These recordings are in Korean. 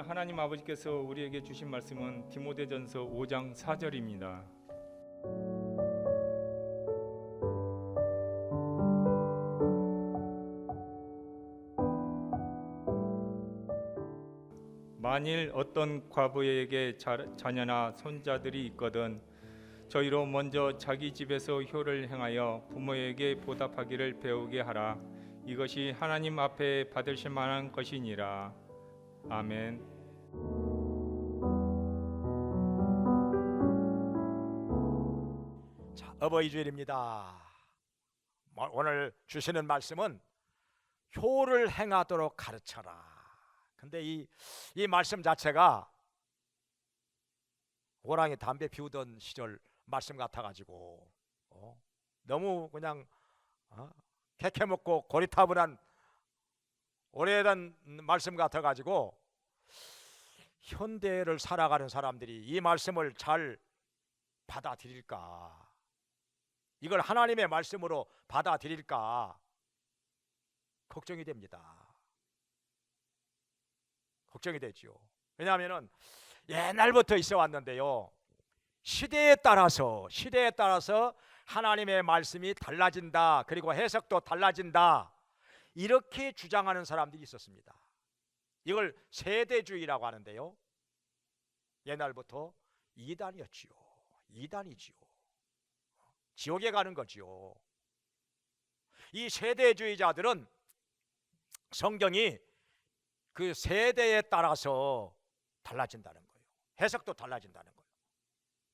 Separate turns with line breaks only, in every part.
하나님 아버지께서 우리에게 주신 말씀은 디모데전서 5장 4절입니다. 만일 어떤 과부에게 자녀나 손자들이 있거든 저희로 먼저 자기 집에서 효를 행하여 부모에게 보답하기를 배우게 하라. 이것이 하나님 앞에 받으실 만한 것이니라. 아멘.
자, 어버이 주일입니다. 오늘 주시는 말씀은 효를 행하도록 가르쳐라. 근데 이 말씀 자체가 호랑이 담배 피우던 시절 말씀 같아가지고 너무 그냥 캐캐먹고 고리타분한 오래된 말씀 같아가지고 현대를 살아가는 사람들이 이 말씀을 잘 받아들일까, 이걸 하나님의 말씀으로 받아들일까 걱정이 됩니다. 걱정이 되죠. 왜냐하면 옛날부터 있어 왔는데요, 시대에 따라서 하나님의 말씀이 달라진다, 그리고 해석도 달라진다, 이렇게 주장하는 사람들이 있었습니다. 이걸 세대주의라고 하는데요, 옛날부터 이단이었지요. 이단이지요. 지옥에 가는 거지요. 이 세대주의자들은 성경이 그 세대에 따라서 달라진다는 거예요. 해석도 달라진다는 거예요.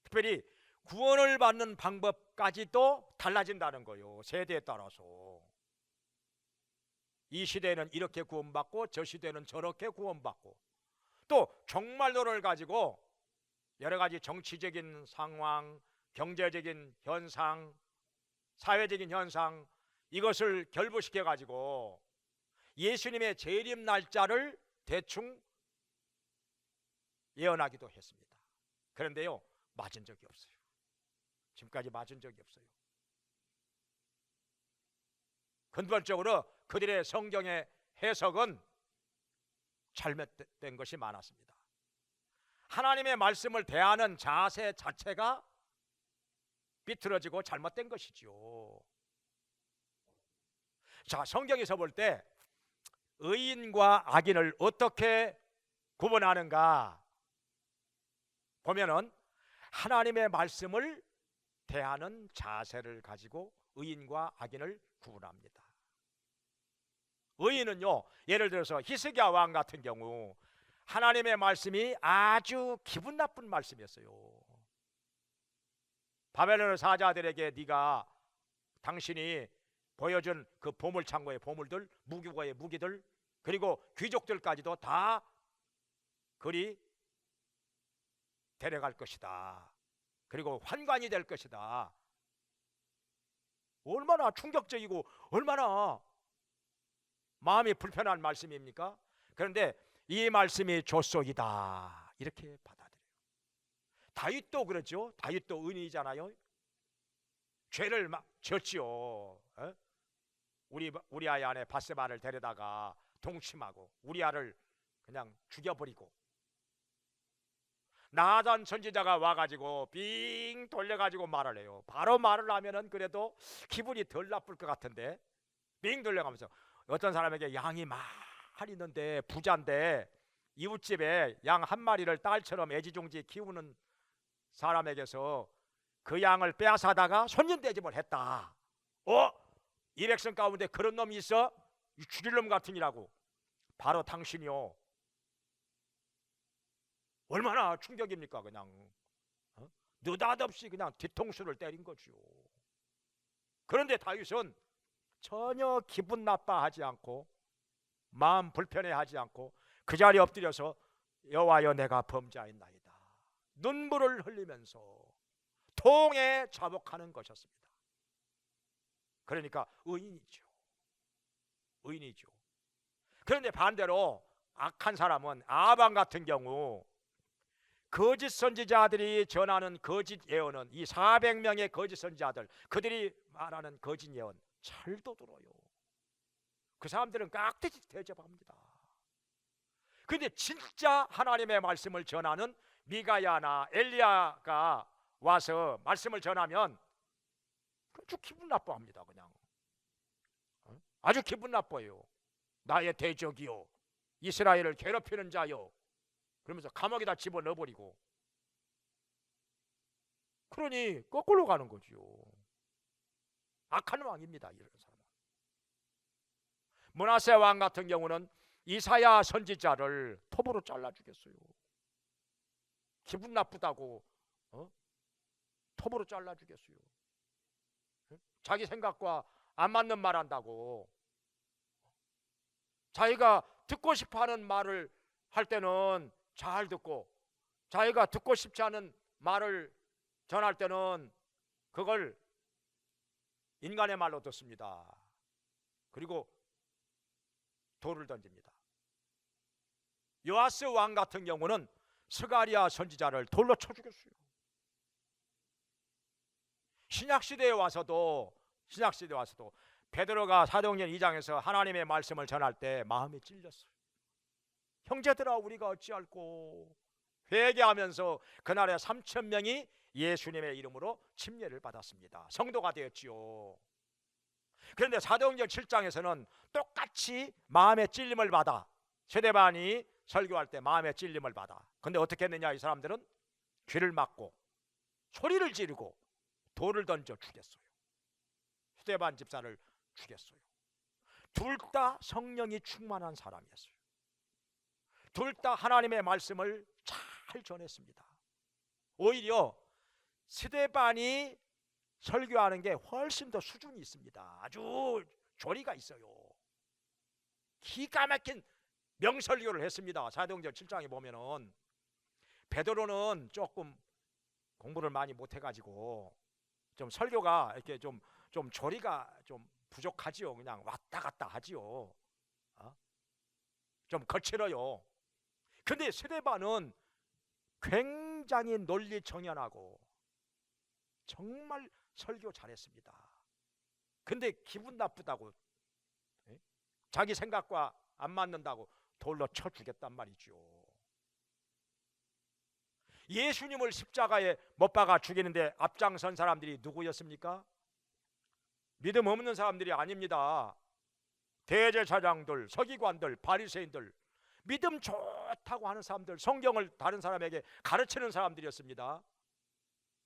특별히 구원을 받는 방법까지도 달라진다는 거예요. 세대에 따라서. 이 시대에는 이렇게 구원받고 저 시대에는 저렇게 구원받고, 또 종말론을 가지고 여러 가지 정치적인 상황, 경제적인 현상, 사회적인 현상, 이것을 결부시켜 가지고 예수님의 재림 날짜를 대충 예언하기도 했습니다. 그런데요, 맞은 적이 없어요. 지금까지 맞은 적이 없어요. 근본적으로 그들의 성경의 해석은 잘못된 것이 많았습니다. 하나님의 말씀을 대하는 자세 자체가 비틀어지고 잘못된 것이지요. 자, 성경에서 볼 때 의인과 악인을 어떻게 구분하는가 보면은 하나님의 말씀을 대하는 자세를 가지고 의인과 악인을 구분합니다. 의인은요, 예를 들어서 히스기야 왕 같은 경우 하나님의 말씀이 아주 기분 나쁜 말씀이었어요. 바벨론 사자들에게 네가 당신이 보여준 그 보물 창고의 보물들, 무기고의 무기들, 그리고 귀족들까지도 다 그리 데려갈 것이다. 그리고 환관이 될 것이다. 얼마나 충격적이고 얼마나 마음이 불편한 말씀입니까? 그런데 이 말씀이 조속이다, 이렇게 받아들여요. 다윗도 그렇죠. 다윗도 의인이잖아요. 죄를 막 졌지요. 우리 아이 안에 바세바를 데려다가 동침하고 우리아를 그냥 죽여버리고, 나단 선지자가 와가지고 빙 돌려가지고 말을 해요. 바로 말을 하면은 그래도 기분이 덜 나쁠 것 같은데, 빙 돌려가면서 어떤 사람에게 양이 많이 있는데 부자인데 이웃집에 양 한 마리를 딸처럼 애지중지 키우는 사람에게서 그 양을 빼앗아다가 손님 대접을 했다. 이 백성 가운데 그런 놈이 있어? 죽일 놈 같으니라고. 바로 당신이요. 얼마나 충격입니까? 그냥 느닷없이 그냥 뒤통수를 때린 거죠. 그런데 다윗은 전혀 기분 나빠하지 않고 마음 불편해하지 않고 그 자리에 엎드려서 여호와여, 내가 범죄하였나이다, 눈물을 흘리면서 통에 자복하는 것이었습니다. 그러니까 의인이죠. 의인이죠. 그런데 반대로 악한 사람은 아방 같은 경우 거짓 선지자들이 전하는 거짓 예언은, 이 400명의 거짓 선지자들, 그들이 말하는 거짓 예언 잘도 들어요. 그 사람들은 깍듯이 대접합니다. 근데 진짜 하나님의 말씀을 전하는 미가야나 엘리야가 와서 말씀을 전하면 아주 기분 나빠합니다. 그냥 아주 기분 나빠요. 나의 대적이요, 이스라엘을 괴롭히는 자요, 그러면서 감옥에다 집어넣어버리고. 그러니 거꾸로 가는 거죠. 악한 왕입니다, 이런 사람은. 므낫세 왕 같은 경우는 이사야 선지자를 톱으로 잘라 죽였어요. 기분 나쁘다고 톱으로 잘라 죽였어요. 자기 생각과 안 맞는 말 한다고. 자기가 듣고 싶어하는 말을 할 때는 잘 듣고, 자기가 듣고 싶지 않은 말을 전할 때는 그걸 인간의 말로 듣습니다. 그리고 돌을 던집니다. 요아스 왕 같은 경우는 스가랴 선지자를 돌로 쳐 죽였어요. 신약시대에 와서도 베드로가 사도행전 2장에서 하나님의 말씀을 전할 때 마음이 찔렸어요. 형제들아, 우리가 어찌할꼬. 회개하면서 그날에 3,000명이 예수님의 이름으로 침례를 받았습니다. 성도가 되었지요. 그런데 사도행전 7장에서는 똑같이 마음의 찔림을 받아, 스데반이 설교할 때 마음의 찔림을 받아. 근데 어떻게 했느냐, 이 사람들은 귀를 막고 소리를 지르고 돌을 던져 죽였어요. 스데반 집사를 죽였어요. 둘 다 성령이 충만한 사람이었어요. 둘 다 하나님의 말씀을 잘 전했습니다. 오히려 스데반이 설교하는 게 훨씬 더 수준이 있습니다. 아주 조리가 있어요. 기가 막힌 명설교를 했습니다. 사도행전 7장에 보면은 베드로는 조금 공부를 많이 못해가지고 좀 설교가 이렇게 좀 조리가 좀 부족하지요. 그냥 왔다 갔다 하지요. 좀 거칠어요. 근데 스데반은 굉장히 논리 정연하고 정말 설교 잘했습니다. 근데 기분 나쁘다고, 자기 생각과 안 맞는다고 돌로 쳐 죽였단 말이죠. 예수님을 십자가에 못 박아 죽이는데 앞장선 사람들이 누구였습니까? 믿음 없는 사람들이 아닙니다. 대제사장들, 서기관들, 바리새인들, 믿음 좋다고 하는 사람들, 성경을 다른 사람에게 가르치는 사람들이었습니다.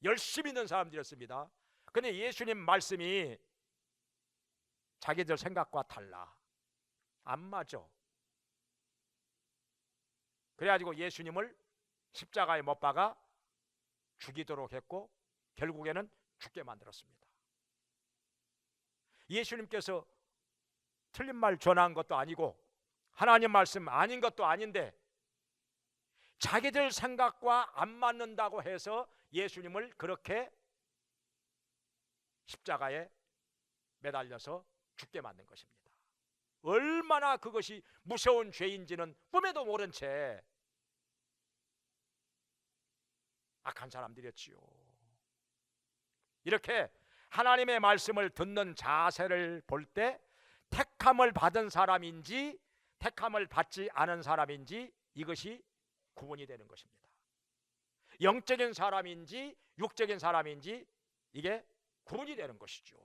열심히 있는 사람들이었습니다. 근데 예수님 말씀이 자기들 생각과 달라, 안 맞아. 그래가지고 예수님을 십자가에 못 박아 죽이도록 했고 결국에는 죽게 만들었습니다. 예수님께서 틀린 말 전한 것도 아니고 하나님 말씀 아닌 것도 아닌데 자기들 생각과 안 맞는다고 해서 예수님을 그렇게 십자가에 매달려서 죽게 만든 것입니다. 얼마나 그것이 무서운 죄인지는 꿈에도 모른 채 악한 사람들이었지요. 이렇게 하나님의 말씀을 듣는 자세를 볼 때 택함을 받은 사람인지 택함을 받지 않은 사람인지 이것이 구분이 되는 것입니다. 영적인 사람인지 육적인 사람인지 이게 구분이 되는 것이죠.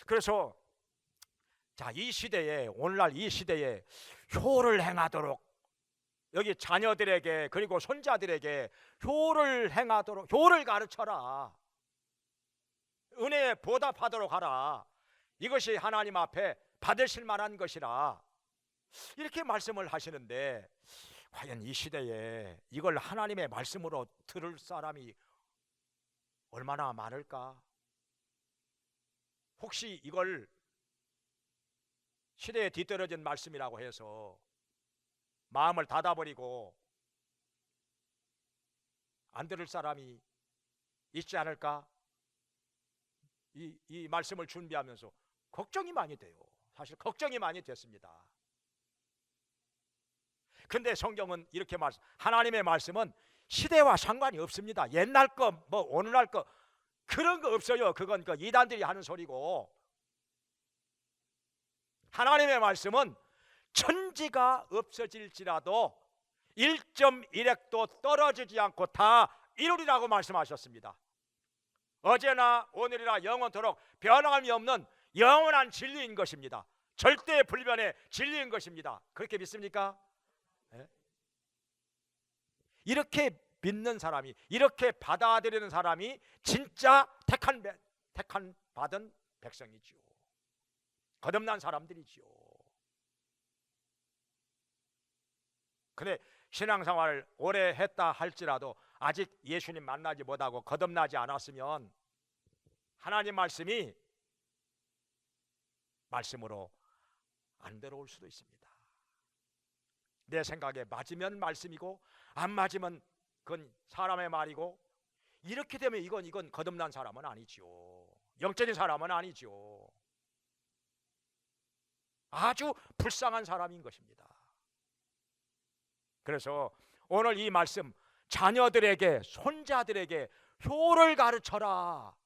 그래서 이 시대에, 오늘날 이 시대에 효를 행하도록, 여기 자녀들에게 그리고 손자들에게 효를 행하도록, 효를 가르쳐라, 은혜에 보답하도록 하라, 이것이 하나님 앞에 받으실 만한 것이라, 이렇게 말씀을 하시는데 과연 이 시대에 이걸 하나님의 말씀으로 들을 사람이 얼마나 많을까? 혹시 이걸 시대에 뒤떨어진 말씀이라고 해서 마음을 닫아버리고 안 들을 사람이 있지 않을까? 이 말씀을 준비하면서 걱정이 많이 돼요. 사실 걱정이 많이 됐습니다. 근데 성경은 이렇게 하나님의 말씀은 시대와 상관이 없습니다. 옛날 거, 뭐 오늘날 거, 그런 거 없어요. 그건 그 이단들이 하는 소리고, 하나님의 말씀은 천지가 없어질지라도 1.1핵도 떨어지지 않고 다 이루리라고 말씀하셨습니다. 어제나 오늘이나 영원토록 변함이 없는 영원한 진리인 것입니다. 절대 불변의 진리인 것입니다. 그렇게 믿습니까? 네? 이렇게 믿는 사람이, 이렇게 받아들이는 사람이 진짜 택한 받은 백성이지요. 거듭난 사람들이지요. 근데 신앙생활을 오래 했다 할지라도 아직 예수님 만나지 못하고 거듭나지 않았으면 하나님 말씀이 말씀으로 안 들어올 수도 있습니다. 내 생각에 맞으면 말씀이고 안 맞으면 그건 사람의 말이고, 이렇게 되면 이건 거듭난 사람은 아니지요. 영적인 사람은 아니지요. 아주 불쌍한 사람인 것입니다. 그래서 오늘 이 말씀, 자녀들에게, 손자들에게 효를 가르쳐라,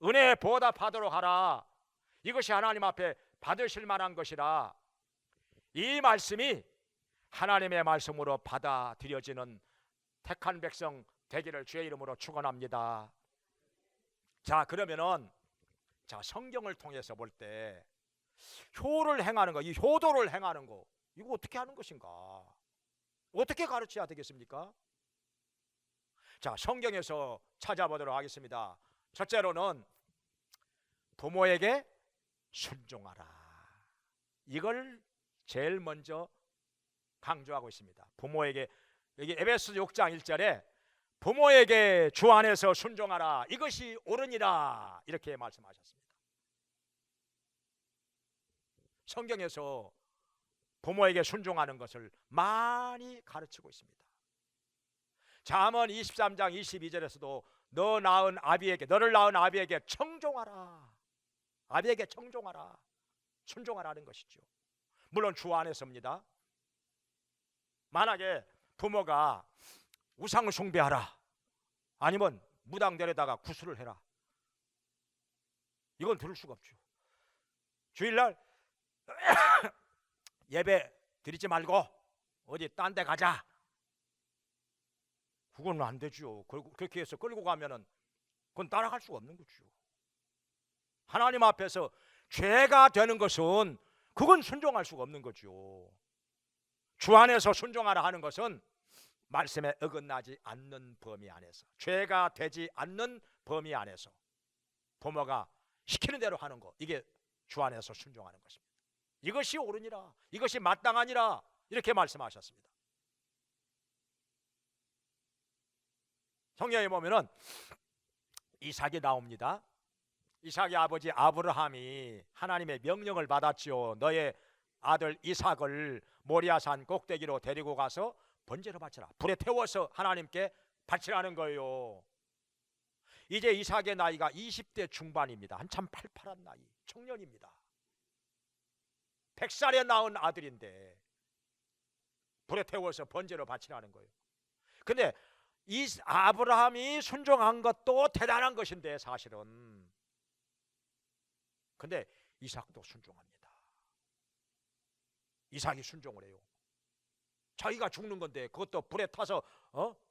은혜에 보답하도록 하라, 이것이 하나님 앞에 받으실 만한 것이라, 이 말씀이 하나님의 말씀으로 받아들여지는 택한 백성 되기를 주의 이름으로 축원합니다. 자, 그러면은 성경을 통해서 볼 때 효를 행하는 거, 이 효도를 행하는 거, 이거 어떻게 하는 것인가? 어떻게 가르쳐야 되겠습니까? 자, 성경에서 찾아보도록 하겠습니다. 첫째로는 부모에게 순종하라. 이걸 제일 먼저 강조하고 있습니다. 부모에게, 여기 에베소 6장 1절에 부모에게 주 안에서 순종하라, 이것이 옳으니라, 이렇게 말씀하셨습니다. 성경에서 부모에게 순종하는 것을 많이 가르치고 있습니다. 잠언 23장 22절에서도 너를 낳은 아비에게 청종하라, 아비에게 청종하라, 순종하라는 것이죠. 물론 주 안에서입니다. 만약에 부모가 우상 숭배하라, 아니면 무당 데려다가 구술을 해라, 이건 들을 수가 없죠. 주일날 예배 드리지 말고 어디 딴 데 가자, 그건 안 되죠. 그렇게 해서 끌고 가면은 그건 따라갈 수가 없는 거죠. 하나님 앞에서 죄가 되는 것은 그건 순종할 수가 없는 거죠. 주 안에서 순종하라 하는 것은 말씀에 어긋나지 않는 범위 안에서, 죄가 되지 않는 범위 안에서 부모가 시키는 대로 하는 것, 이게 주 안에서 순종하는 것입니다. 이것이 옳으니라, 이것이 마땅하니라, 이렇게 말씀하셨습니다. 성경에 보면은 이삭이 나옵니다. 이삭의 아버지 아브라함이 하나님의 명령을 받았지요. 너의 아들 이삭을 모리아산 꼭대기로 데리고 가서 번제로 바치라, 불에 태워서 하나님께 바치라는 거예요. 이제 이삭의 나이가 20대 중반입니다. 한참 팔팔한 나이, 청년입니다. 100살에 낳은 아들인데 불에 태워서 번제로 바치라는 거예요. 근데 이 아브라함이 순종한 것도 대단한 것인데 사실은, 근데 이삭도 순종합니다. 이삭이 순종을 해요. 자기가 죽는 건데, 그것도 불에 타서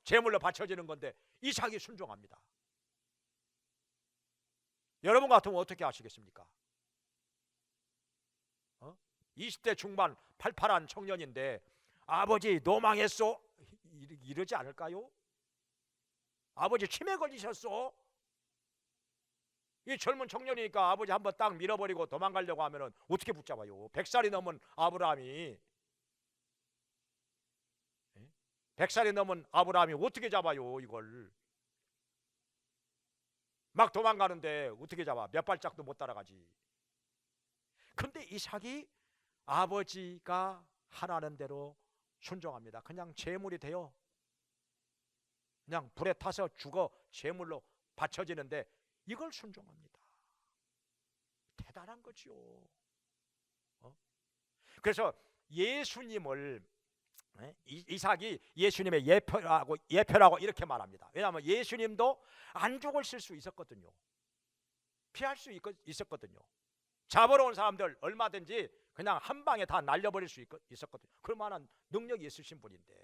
제물로 바쳐지는 건데 이삭이 순종합니다. 여러분 같으면 어떻게 하시겠습니까? 20대 중반 팔팔한 청년인데 아버지 노망했소, 이러지 않을까요? 아버지 치매 걸리셨어? 이 젊은 청년이니까 아버지 한번 딱 밀어버리고 도망가려고 하면은 어떻게 붙잡아요? 100살이 넘은 아브라함이, 100살이 넘은 아브라함이 어떻게 잡아요? 이걸 막 도망가는데 어떻게 잡아? 몇 발짝도 못 따라가지. 근데 이삭이 아버지가 하라는 대로 순종합니다. 그냥 제물이 돼요. 그냥 불에 타서 죽어 제물로 바쳐지는데 이걸 순종합니다. 대단한 거지요. 그래서 예수님을, 이삭이 예수님의 예표라고 이렇게 말합니다. 왜냐하면 예수님도 안죽을 쓸 수 있었거든요. 피할 수 있었거든요. 잡으러 온 사람들 얼마든지 그냥 한 방에 다 날려버릴 수 있었거든요. 그럴 만한 능력이 있으신 분인데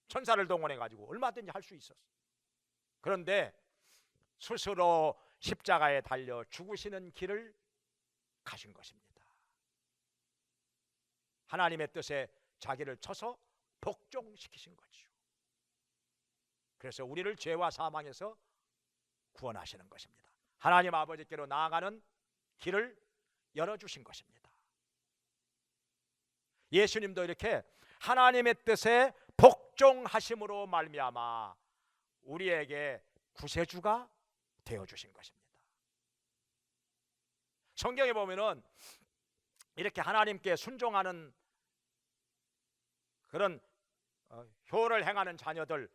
천사를 동원해 가지고 얼마든지 할 수 있었어요. 그런데 스스로 십자가에 달려 죽으시는 길을 가신 것입니다. 하나님의 뜻에 자기를 쳐서 복종시키신 거죠. 그래서 우리를 죄와 사망에서 구원하시는 것입니다. 하나님 아버지께로 나아가는 길을 열어주신 것입니다. 예수님도 이렇게 하나님의 뜻에 복종하심으로 말미암아 우리에게 구세주가 되어주신 것입니다. 성경에 보면은 이렇게 하나님께 순종하는 그런 효를 행하는 자녀들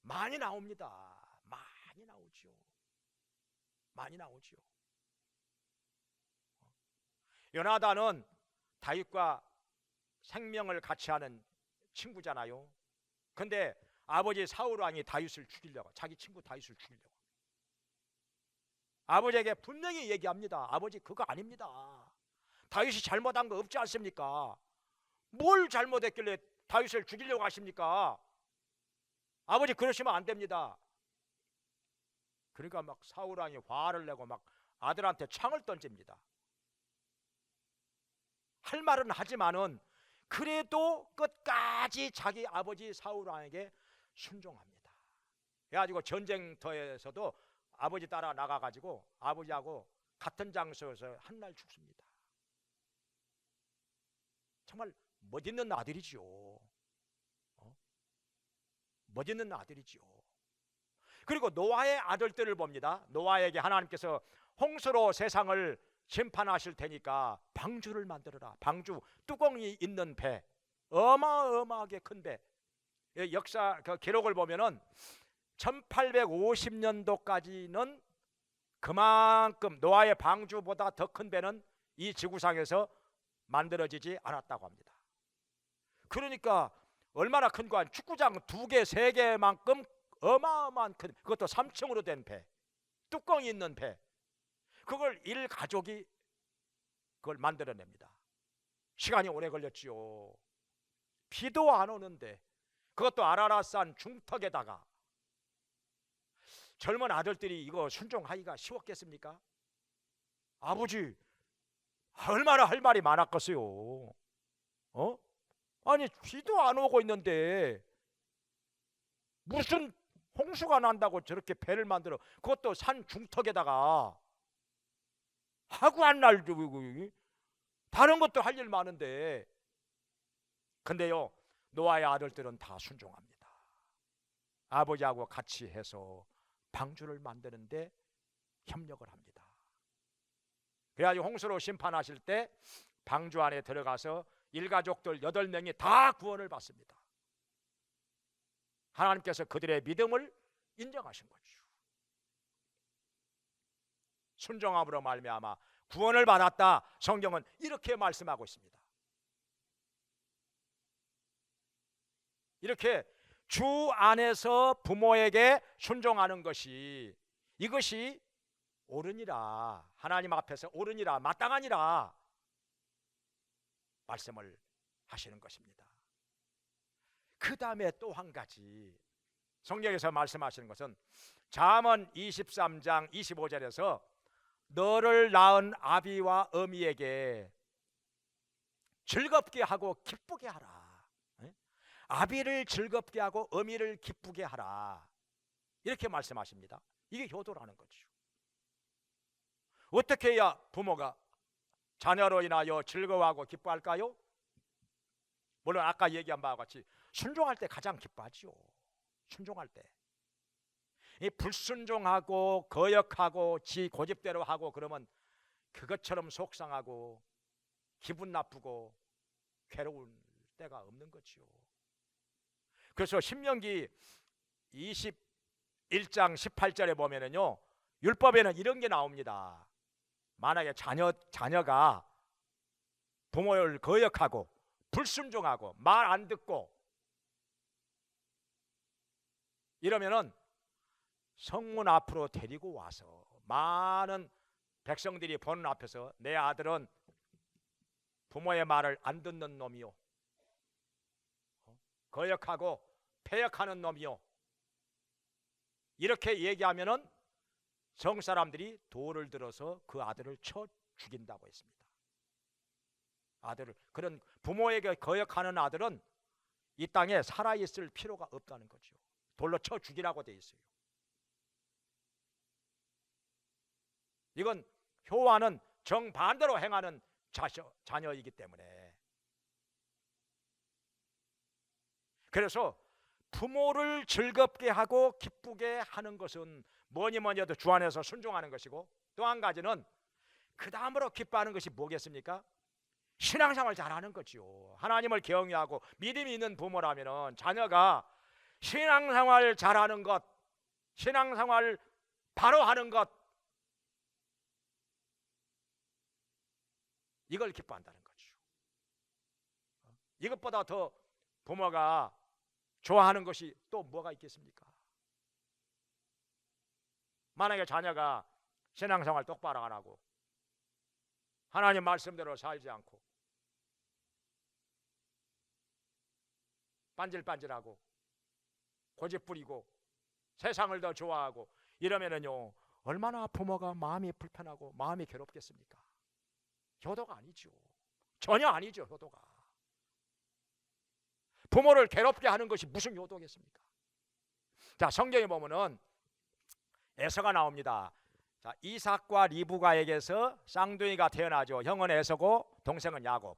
많이 나옵니다. 많이 나오지요. 많이 나오지요. 요나단은 다윗과 생명을 같이 하는 친구잖아요. 근데 아버지 사울 왕이 다윗을 죽이려고, 자기 친구 다윗을 죽이려고 아버지에게 분명히 얘기합니다. 아버지 그거 아닙니다. 다윗이 잘못한 거 없지 않습니까? 뭘 잘못했길래 다윗을 죽이려고 하십니까? 아버지 그러시면 안 됩니다. 그러니까 막 사울 왕이 화를 내고 막 아들한테 창을 던집니다. 할 말은 하지만은 그래도 끝까지 자기 아버지 사울 왕에게 순종합니다. 그래가지고 전쟁터에서도 아버지 따라 나가가지고 아버지하고 같은 장소에서 한날 죽습니다. 정말 멋있는 아들이지요. 멋있는 아들이지요. 그리고 노아의 아들들을 봅니다. 노아에게 하나님께서 홍수로 세상을 심판하실 테니까 방주를 만들어라. 방주, 뚜껑이 있는 배, 어마어마하게 큰 배. 역사 그 기록을 보면은 1850년도까지는 그만큼 노아의 방주보다 더 큰 배는 이 지구상에서 만들어지지 않았다고 합니다. 그러니까 얼마나 큰 거, 축구장 2개, 3개만큼 어마어마한 큰, 그것도 3층으로 된 배, 뚜껑이 있는 배, 그걸 일가족이 그걸 만들어냅니다. 시간이 오래 걸렸지요. 비도 안 오는데, 그것도 아라라산 중턱에다가. 젊은 아들들이 이거 순종하기가 쉬웠겠습니까? 아버지 얼마나 할 말이 많았겠어요. 아니 비도 안 오고 있는데 무슨 홍수가 난다고 저렇게 배를 만들어, 그것도 산 중턱에다가. 하고 한 날 다른 것도 할 일 많은데. 근데요 노아의 아들들은 다 순종합니다. 아버지하고 같이 해서 방주를 만드는데 협력을 합니다. 그래가지고 홍수로 심판하실 때 방주 안에 들어가서 일가족들 8명이 다 구원을 받습니다. 하나님께서 그들의 믿음을 인정하신 거죠. 순종함으로 말미암아 구원을 받았다. 성경은 이렇게 말씀하고 있습니다. 이렇게 주 안에서 부모에게 순종하는 것이, 이것이 옳으니라, 하나님 앞에서 옳으니라, 마땅하니라 말씀을 하시는 것입니다. 그 다음에 또 한 가지 성경에서 말씀하시는 것은 잠언 23장 25절에서 너를 낳은 아비와 어미에게 즐겁게 하고 기쁘게 하라. 아비를 즐겁게 하고 어미를 기쁘게 하라. 이렇게 말씀하십니다. 이게 효도라는 거죠. 어떻게 해야 부모가 자녀로 인하여 즐거워하고 기뻐할까요? 물론 아까 얘기한 바와 같이 순종할 때 가장 기뻐하지요. 순종할 때. 이 불순종하고 거역하고 지 고집대로 하고 그러면 그것처럼 속상하고 기분 나쁘고 괴로울 때가 없는 거지요. 그래서 신명기 21장 18절에 보면은요, 율법에는 이런 게 나옵니다. 만약에 자녀가 부모를 거역하고 불순종하고 말 안 듣고 이러면은 성문 앞으로 데리고 와서 많은 백성들이 보는 앞에서 내 아들은 부모의 말을 안 듣는 놈이요, 거역하고 패역하는 놈이요, 이렇게 얘기하면은 성 사람들이 돌을 들어서 그 아들을 쳐 죽인다고 했습니다. 아들을, 그런 부모에게 거역하는 아들은 이 땅에 살아 있을 필요가 없다는 거죠. 돌로 쳐 죽이라고 돼 있어요. 이건 효와는 정반대로 행하는 자녀이기 때문에. 그래서 부모를 즐겁게 하고 기쁘게 하는 것은 뭐니 해도 주 안에서 순종하는 것이고, 또 한 가지는 그 다음으로 기뻐하는 것이 뭐겠습니까? 신앙생활 잘하는 거죠. 하나님을 경외하고 믿음이 있는 부모라면 자녀가 신앙생활 잘하는 것, 신앙생활 바로 하는 것, 이걸 기뻐한다는 거죠. 이것보다 더 부모가 좋아하는 것이 또 뭐가 있겠습니까? 만약에 자녀가 신앙생활 똑바로 안 하고 하나님 말씀대로 살지 않고 반질반질하고 고집부리고 세상을 더 좋아하고 이러면은요, 얼마나 부모가 마음이 불편하고 마음이 괴롭겠습니까? 효도가 아니죠. 전혀 아니죠. 효도가. 부모를 괴롭게 하는 것이 무슨 효도겠습니까? 자, 성경에 보면은 에서가 나옵니다. 자, 이삭과 리브가에게서 쌍둥이가 태어나죠. 형은 에서고 동생은 야곱.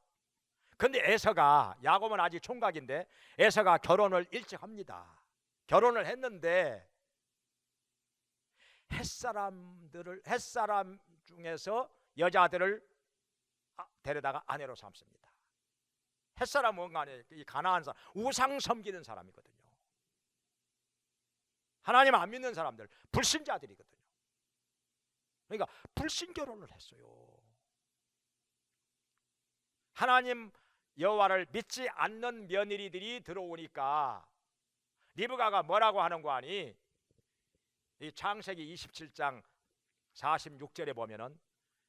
근데 에서가, 야곱은 아직 총각인데 에서가 결혼을 일찍 합니다. 결혼을 했는데 햇사람 중에서 여자들을 데려다가 아내로 삼습니다. 햇사람은 뭔가 아니에요. 이 가나안 사람, 우상 섬기는 사람이거든요. 하나님 안 믿는 사람들, 불신자들이거든요. 그러니까 불신 결혼을 했어요. 하나님 여호와를 믿지 않는 며느리들이 들어오니까 리브가가 뭐라고 하는 거 아니? 이 창세기 27장 46절에 보면은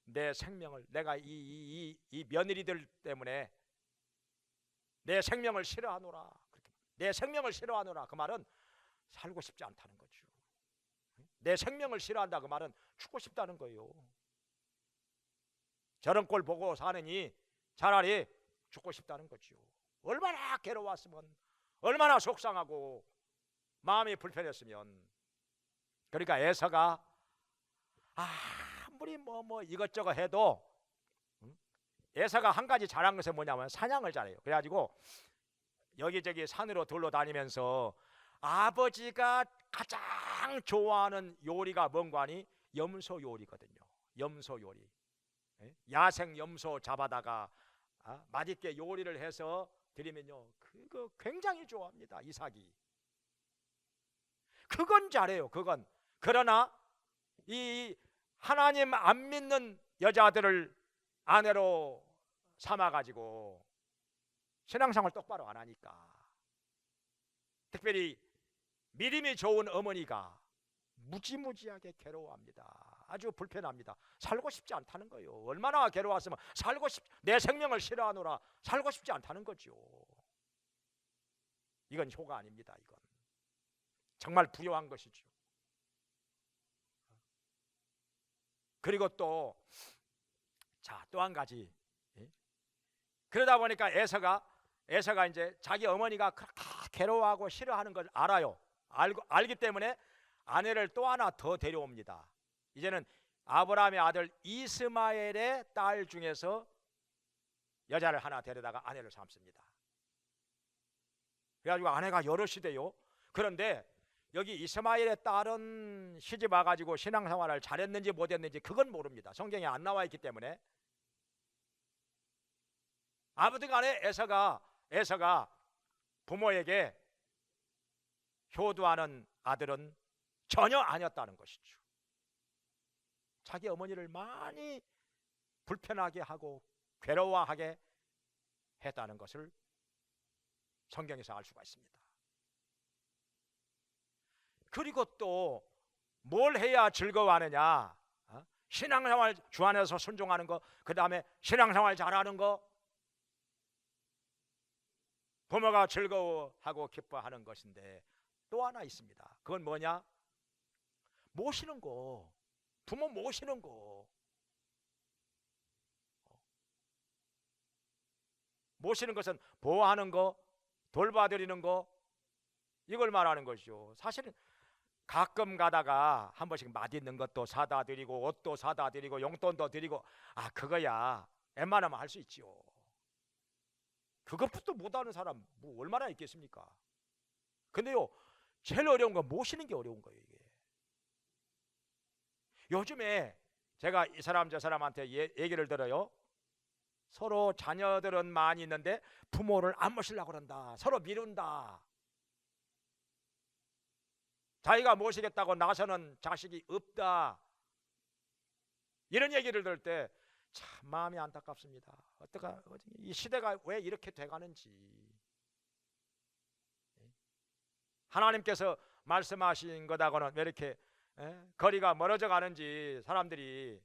내 생명을, 내가 이 며느리들 때문에 내 생명을 싫어하노라. 내 생명을 싫어하노라. 그 말은 살고 싶지 않다는 거죠. 내 생명을 싫어한다. 그 말은 죽고 싶다는 거예요. 저런 꼴 보고 사느니 차라리 죽고 싶다는 거죠. 얼마나 괴로웠으면, 얼마나 속상하고 마음이 불편했으면. 그러니까 에서가 아무리 뭐 이것저것 해도 에서가 한 가지 잘한 것은 뭐냐면 사냥을 잘해요. 그래가지고 여기저기 산으로 둘러 다니면서 아버지가 가장 좋아하는 요리가 뭔가 하니 염소 요리거든요. 염소 요리. 야생 염소 잡아다가 맛있게 요리를 해서 드리면요, 그거 굉장히 좋아합니다. 이삭이. 그건 잘해요. 그건. 그러나 이 하나님 안 믿는 여자들을 아내로 삼아가지고 신앙생활 똑바로 안 하니까, 특별히 믿음이 좋은 어머니가 무지무지하게 괴로워합니다. 아주 불편합니다. 살고 싶지 않다는 거예요. 얼마나 괴로웠으면 내 생명을 싫어하노라. 살고 싶지 않다는 거죠. 이건 효가 아닙니다. 이건 정말 부요한 것이죠. 그리고 또 한 가지, 그러다 보니까 에서가 이제 자기 어머니가 그렇게 괴로워하고 싫어하는 걸 알아요. 알기 때문에 아내를 또 하나 더 데려옵니다. 이제는 아브라함의 아들 이스마엘의 딸 중에서 여자를 하나 데려다가 아내를 삼습니다. 그래가지고 아내가 여럿이 돼요. 그런데 여기 이스마엘의 딸은 시집 와가지고 신앙생활을 잘했는지 못했는지 그건 모릅니다. 성경에 안 나와 있기 때문에. 아무튼 간에 에서가 부모에게 효도하는 아들은 전혀 아니었다는 것이죠. 자기 어머니를 많이 불편하게 하고 괴로워하게 했다는 것을 성경에서 알 수가 있습니다. 그리고 또 뭘 해야 즐거워하느냐? 신앙생활 주 안에서 순종하는 거, 그 다음에 신앙생활 잘하는 거, 부모가 즐거워하고 기뻐하는 것인데 또 하나 있습니다. 그건 뭐냐? 모시는 거, 부모 모시는 거. 모시는 것은 보호하는 거, 돌봐드리는 거, 이걸 말하는 것이죠. 사실은 가끔 가다가 한 번씩 맛있는 것도 사다 드리고 옷도 사다 드리고 용돈도 드리고, 그거야 웬만하면 할 수 있지요. 그것부터 못하는 사람 뭐 얼마나 있겠습니까? 근데요, 제일 어려운 건 모시는 게 어려운 거예요. 이게 요즘에 제가 이 사람 저 사람한테 얘기를 들어요. 서로 자녀들은 많이 있는데 부모를 안 모시려고 그런다. 서로 미룬다. 자기가 모시겠다고 나서는 자식이 없다. 이런 얘기를 들을 때 참 마음이 안타깝습니다. 이 시대가 왜 이렇게 돼가는지. 하나님께서 말씀하신 것하고는 왜 이렇게 거리가 멀어져 가는지 사람들이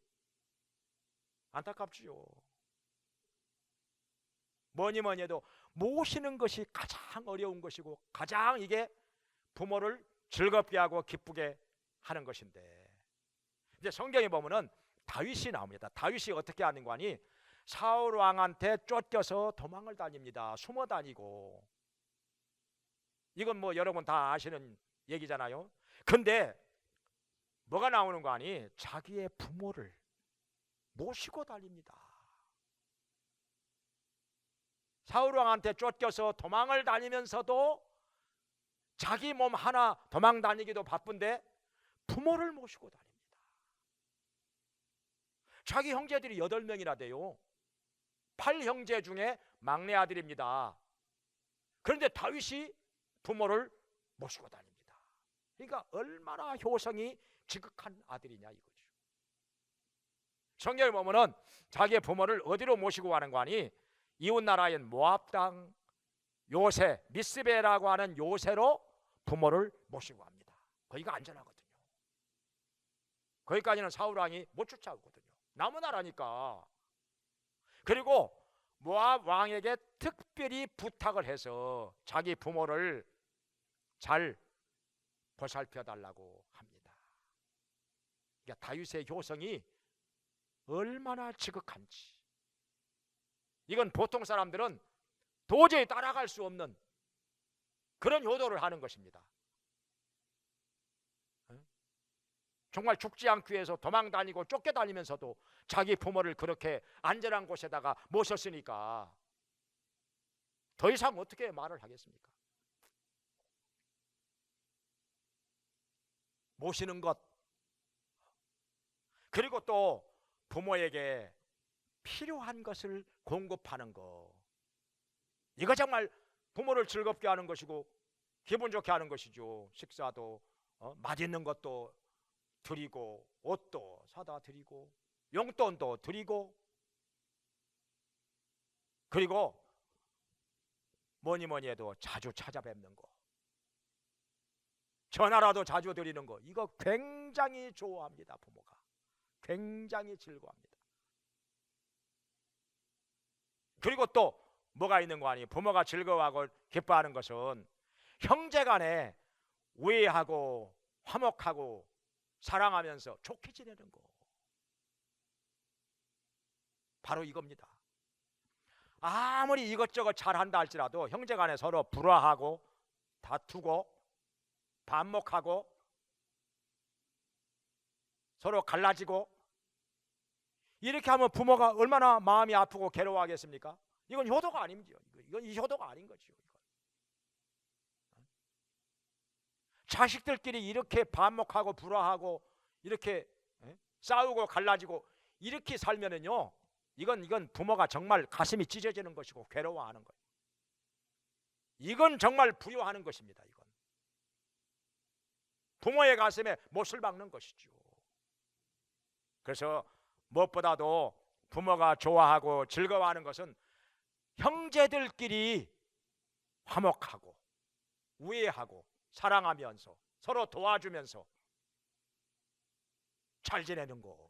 안타깝지요. 뭐니 해도 모시는 것이 가장 어려운 것이고 가장 이게 부모를 즐겁게 하고 기쁘게 하는 것인데, 이제 성경에 보면은 다윗이 나옵니다. 다윗이 어떻게 하는 거니? 사울 왕한테 쫓겨서 도망을 다닙니다. 숨어 다니고. 이건 뭐 여러분 다 아시는 얘기잖아요. 근데 뭐가 나오는 거 아니? 자기의 부모를 모시고 다닙니다. 사울 왕한테 쫓겨서 도망을 다니면서도 자기 몸 하나 도망 다니기도 바쁜데 부모를 모시고 다닙니다. 자기 형제들이 8명이나 돼요. 8형제 중에 막내 아들입니다. 그런데 다윗이 부모를 모시고 다닙니다. 그러니까 얼마나 효성이 지극한 아들이냐 이거죠. 성경에 보면은 자기의 부모를 어디로 모시고 가는 거 아니? 이웃 나라인 모압 땅 요새, 미스베라고 하는 요새로 부모를 모시고 갑니다. 거기가 안전하거든요. 거기까지는 사울 왕이 못 쫓아오거든요. 남은 나라니까. 그리고 모압 왕에게 특별히 부탁을 해서 자기 부모를 잘 보살펴 달라고 합니다. 그러니까 다윗의 효성이 얼마나 지극한지, 이건 보통 사람들은 도저히 따라갈 수 없는 그런 효도를 하는 것입니다. 정말 죽지 않기 위해서 도망다니고 쫓겨다니면서도 자기 부모를 그렇게 안전한 곳에다가 모셨으니까 더 이상 어떻게 말을 하겠습니까? 모시는 것, 그리고 또 부모에게 필요한 것을 공급하는 것, 이거 정말 부모를 즐겁게 하는 것이고 기분 좋게 하는 것이죠. 식사도 맛있는 것도 드리고 옷도 사다 드리고 용돈도 드리고, 그리고 뭐니 해도 자주 찾아뵙는 거, 전화라도 자주 드리는 거, 이거 굉장히 좋아합니다. 부모가 굉장히 즐거워합니다. 그리고 또 뭐가 있는 거 아니에요? 부모가 즐거워하고 기뻐하는 것은 형제간에 우애하고 화목하고 사랑하면서 좋게 지내는 거, 바로 이겁니다. 아무리 이것저것 잘한다 할지라도 형제간에 서로 불화하고 다투고 반목하고 서로 갈라지고 이렇게 하면 부모가 얼마나 마음이 아프고 괴로워하겠습니까? 이건 효도가 아닙니다. 이건 이 효도가 아닌 거죠. 자식들끼리 이렇게 반목하고 불화하고 이렇게 싸우고 갈라지고 이렇게 살면은요, 이건 부모가 정말 가슴이 찢어지는 것이고 괴로워하는 거예요. 이건 정말 부요하는 것입니다. 이건 부모의 가슴에 못을 박는 것이죠. 그래서 무엇보다도 부모가 좋아하고 즐거워하는 것은 형제들끼리 화목하고 우애하고 사랑하면서 서로 도와주면서 잘 지내는 거,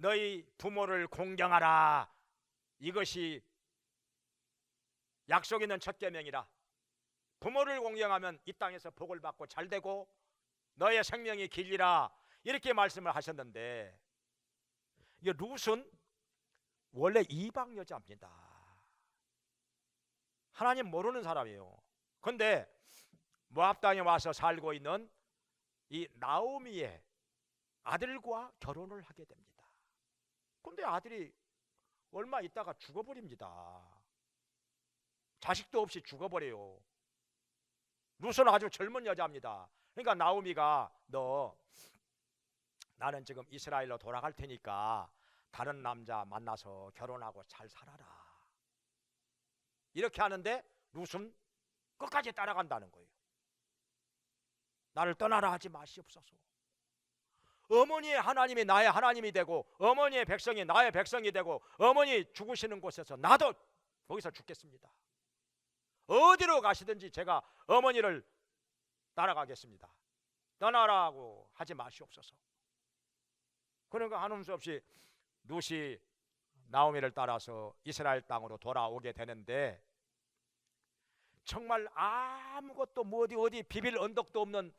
너희 부모를 공경하라. 이것이 약속 있는 첫 계명이라. 부모를 공경하면 이 땅에서 복을 받고 잘되고 너의 생명이 길리라. 이렇게 말씀을 하셨는데, 이 룻은 원래 이방 여자입니다. 하나님 모르는 사람이에요. 그런데 모압 땅에 와서 살고 있는 이 나오미의 아들과 결혼을 하게 됩니다. 그런데 아들이 얼마 있다가 죽어버립니다. 자식도 없이 죽어버려요. 룻은 아주 젊은 여자입니다. 그러니까 나오미가 너 나는 지금 이스라엘로 돌아갈 테니까 다른 남자 만나서 결혼하고 잘 살아라. 이렇게 하는데 룻은 끝까지 따라간다는 거예요. 나를 떠나라 하지 마시옵소서. 어머니의 하나님이 나의 하나님이 되고 어머니의 백성이 나의 백성이 되고 어머니 죽으시는 곳에서 나도 거기서 죽겠습니다. 어디로 가시든지 제가 어머니를 따라가겠습니다. 떠나라고 하지 마시옵소서. 그러니까 한음 수 없이 룻이 나오미를 따라서 이스라엘 땅으로 돌아오게 되는데, 정말 아무것도 뭐 어디 비빌 언덕도 없는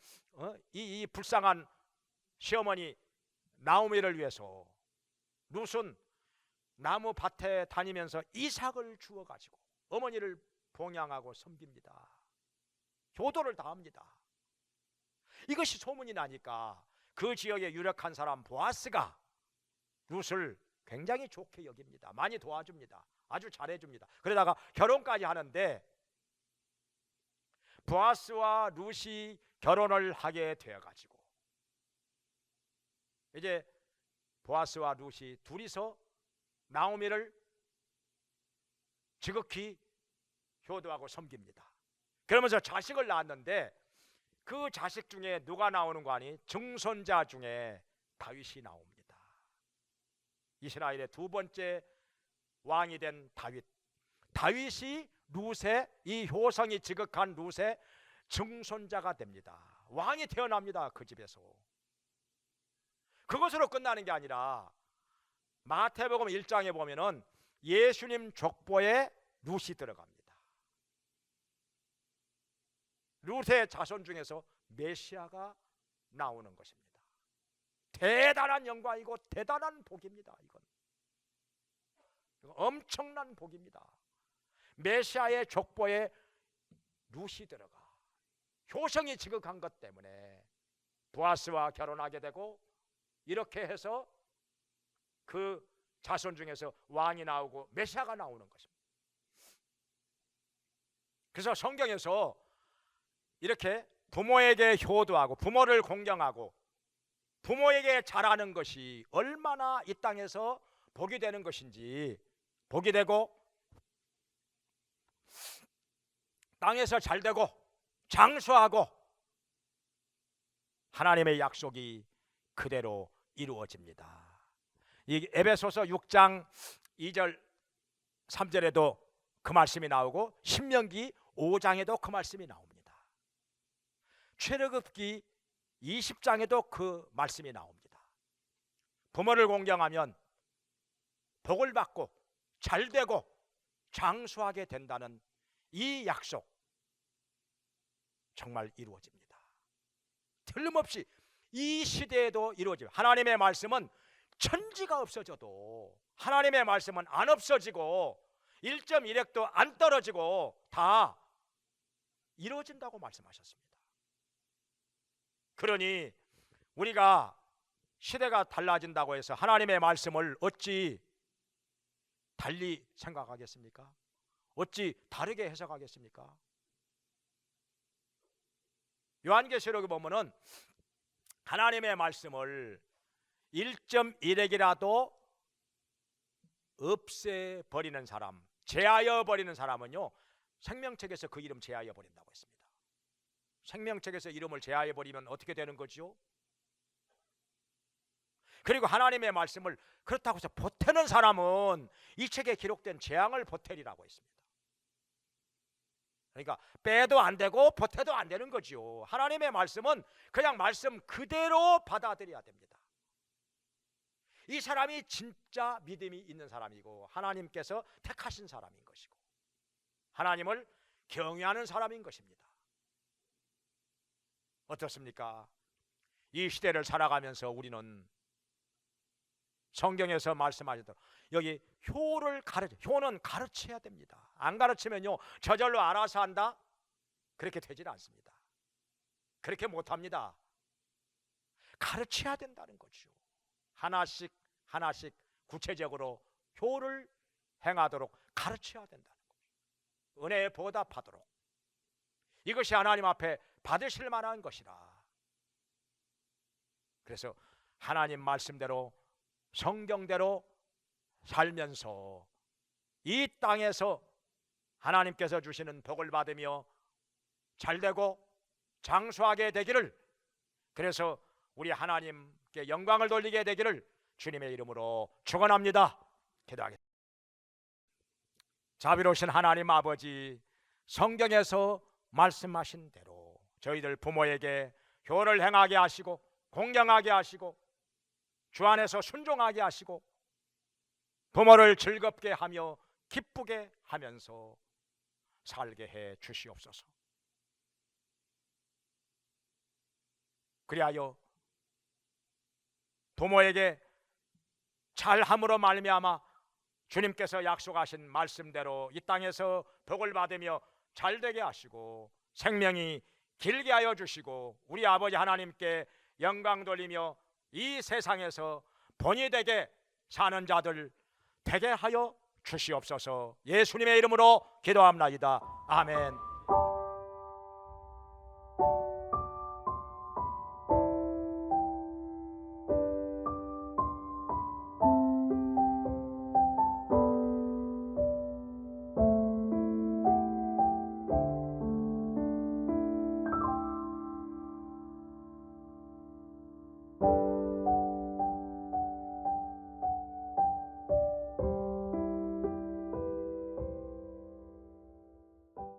이 불쌍한 시어머니 나오미를 위해서 룻은 나무 밭에 다니면서 이삭을 주워 가지고 어머니를 봉양하고 섬깁니다. 효도를 다합니다. 이것이 소문이 나니까 그 지역에 유력한 사람 보아스가 룻을 굉장히 좋게 여깁니다. 많이 도와줍니다. 아주 잘해줍니다. 그러다가 결혼까지 하는데, 보아스와 룻이 결혼을 하게 되어가지고 이제 보아스와 룻이 둘이서 나오미를 지극히 효도하고 섬깁니다. 그러면서 자식을 낳았는데 그 자식 중에 누가 나오는 거 아니? 증손자 중에 다윗이 나옵니다. 이스라엘의 두 번째 왕이 된 다윗. 다윗이 룻의 이 효성이 지극한 룻의 증손자가 됩니다. 왕이 태어납니다. 그 집에서. 그것으로 끝나는 게 아니라 마태복음 1장에 보면은 예수님 족보에 룻이 들어갑니다. 룻의 자손 중에서 메시아가 나오는 것입니다. 대단한 영광이고 대단한 복입니다. 이건 엄청난 복입니다. 메시아의 족보에 룻이 들어가 효성이 지극한 것 때문에 보아스와 결혼하게 되고, 이렇게 해서 그 자손 중에서 왕이 나오고 메시아가 나오는 것입니다. 그래서 성경에서 이렇게 부모에게 효도하고 부모를 공경하고 부모에게 잘하는 것이 얼마나 이 땅에서 복이 되는 것인지, 복이 되고 땅에서 잘되고 장수하고 하나님의 약속이 그대로 이루어집니다. 이 에베소서 6장 2절 3절에도 그 말씀이 나오고 신명기 5장에도 그 말씀이 나옵니다. 출애굽기 20장에도 그 말씀이 나옵니다. 부모를 공경하면 복을 받고 잘되고 장수하게 된다는 이 약속 정말 이루어집니다. 틀림없이 이 시대에도 이루어집니다. 하나님의 말씀은 천지가 없어져도, 하나님의 말씀은 안 없어지고 1.1핵도 안 떨어지고 다 이루어진다고 말씀하셨습니다. 그러니 우리가 시대가 달라진다고 해서 하나님의 말씀을 어찌 달리 생각하겠습니까? 어찌 다르게 해석하겠습니까? 요한계시록에 보면은 하나님의 말씀을 1.1핵이라도 없애버리는 사람, 제하여 버리는 사람은요, 생명책에서 그 이름 제하여 버린다고 했습니다. 생명책에서 이름을 제하여 버리면 어떻게 되는 거죠? 그리고 하나님의 말씀을 그렇다고 해서 보태는 사람은 이 책에 기록된 재앙을 보태리라고 했습니다. 그러니까 빼도 안 되고 보태도 안 되는 거죠. 하나님의 말씀은 그냥 말씀 그대로 받아들여야 됩니다. 이 사람이 진짜 믿음이 있는 사람이고 하나님께서 택하신 사람인 것이고 하나님을 경외하는 사람인 것입니다. 어떻습니까? 이 시대를 살아가면서 우리는 성경에서 말씀하셨던 여기 효는 가르쳐야 됩니다. 안 가르치면요 저절로 알아서 한다? 그렇게 되질 않습니다. 그렇게 못합니다. 가르쳐야 된다는 거죠. 하나씩 하나씩 구체적으로 효를 행하도록 가르쳐야 된다는 거죠. 은혜에 보답하도록. 이것이 하나님 앞에 받으실 만한 것이라. 그래서 하나님 말씀대로 성경대로 살면서 이 땅에서 하나님께서 주시는 복을 받으며 잘되고 장수하게 되기를, 그래서 우리 하나님께 영광을 돌리게 되기를 주님의 이름으로 축원합니다. 기도하겠습니다. 자비로우신 하나님 아버지, 성경에서 말씀하신 대로 저희들 부모에게 효를 행하게 하시고 공경하게 하시고 주 안에서 순종하게 하시고 부모를 즐겁게 하며 기쁘게 하면서 살게 해 주시옵소서. 그리하여 부모에게 잘함으로 말미암아 주님께서 약속하신 말씀대로 이 땅에서 복을 받으며 잘되게 하시고 생명이 길게 하여 주시고 우리 아버지 하나님께 영광 돌리며 이 세상에서 본이 되게 사는 자들 되게 하여 주시옵소서. 예수님의 이름으로 기도합나이다. 아멘.